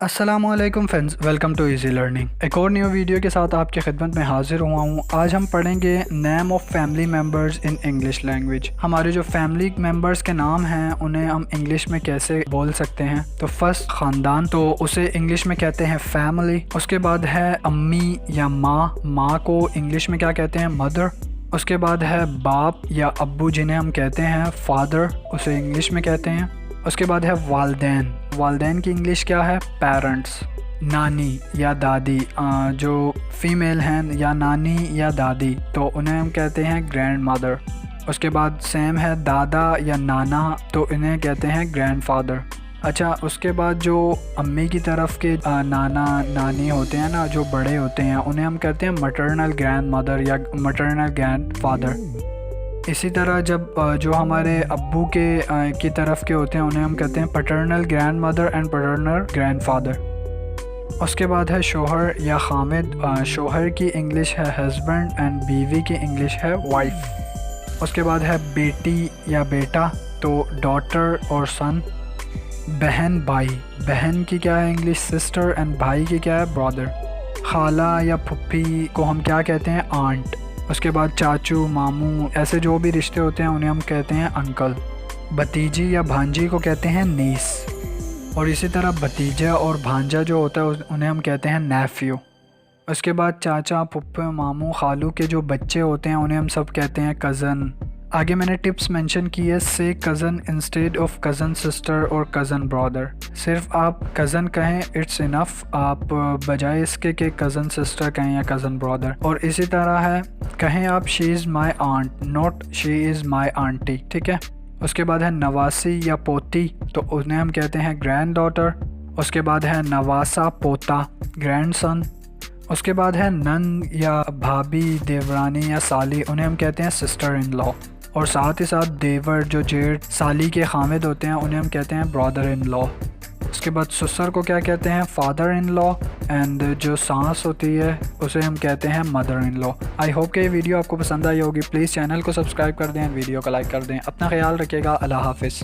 अस्सलामुअलैकुम friends, welcome to easy learning. एक और न्यू वीडियो के साथ आपकी खिदमत में हाजिर हुआ हूँ। आज हम पढ़ेंगे name of family members in English language. हमारे जो फैमिली मेम्बर्स के नाम हैं उन्हें हम इंग्लिश में कैसे बोल सकते हैं। तो फर्स्ट ख़ानदान, तो उसे इंग्लिश में कहते हैं फैमिली। उसके बाद है अम्मी या माँ को इंग्लिश में क्या कहते हैं, मदर। उसके बाद है बाप या अब्बू जिन्हें हम कहते हैं फादर, उसे इंग्लिश में कहते हैं। उसके बाद है वालदैन। वालदैन की इंग्लिश क्या है, पेरेंट्स। नानी या दादी, जो फीमेल हैं, या नानी या दादी, तो उन्हें हम कहते हैं ग्रैंड मदर। उसके बाद सेम है दादा या नाना, तो इन्हें कहते हैं ग्रैंड फादर। अच्छा, उसके बाद जो अम्मी की तरफ के नाना नानी होते हैं ना, जो बड़े होते हैं, उन्हें हम कहते हैं मटरनल ग्रैंड मदर या मटरनल ग्रैंड फादर। इसी तरह जब जो हमारे अब्बू के की तरफ के होते हैं उन्हें हम कहते हैं paternal grand mother and paternal grand father. उसके बाद है शोहर या खामिद। शोहर की इंग्लिश है हस्बैंड एंड बीवी की इंग्लिश है वाइफ। उसके बाद है बेटी या बेटा, तो डॉटर और सन। बहन भाई, बहन की क्या है इंग्लिश, सिस्टर, एंड भाई की क्या है, ब्रदर। खाला या फुप्पी को हम क्या कहते हैं, आंट। उसके बाद चाचू, मामू, ऐसे जो भी रिश्ते होते हैं उन्हें हम कहते हैं अंकल। भतीजी या भांजी को कहते हैं नीस। और इसी तरह भतीजा और भांजा जो होता है उन्हें हम कहते हैं नेफ्यू। उसके बाद चाचा, फुप्पे, मामू, खालू के जो बच्चे होते हैं उन्हें हम सब कहते हैं कज़न। आगे मैंने टिप्स मेंशन की है, से cousin instead of cousin sister और कज़न ब्रदर। सिर्फ आप कज़न कहें, इट्स इनफ। आप बजाय इसके कि कज़न सिस्टर कहें या कज़न ब्रदर। और इसी तरह है, कहें आप she is my aunt, not she is my aunty, ठीक है। उसके बाद है नवासी या पोती, तो उन्हें हम कहते हैं ग्रैंड डॉटर। उसके बाद है नवासा, पोता, ग्रैंड सन। उसके बाद है नन या भाभी, देवरानी या साली, उन्हें हम कहते हैं सिस्टर इन लॉ। और साथ ही साथ देवर, जो जेठ साली के खामिद होते हैं, उन्हें हम कहते हैं ब्रदर इन लॉ। उसके बाद ससुर को क्या कहते हैं, फादर इन लॉ। एंड जो सास होती है उसे हम कहते हैं mother in law. I hope कि ये वीडियो आपको पसंद आई होगी। प्लीज़ चैनल को सब्सक्राइब कर दें, वीडियो को लाइक कर दें। अपना ख्याल रखिएगा। अल्लाह हाफिज़।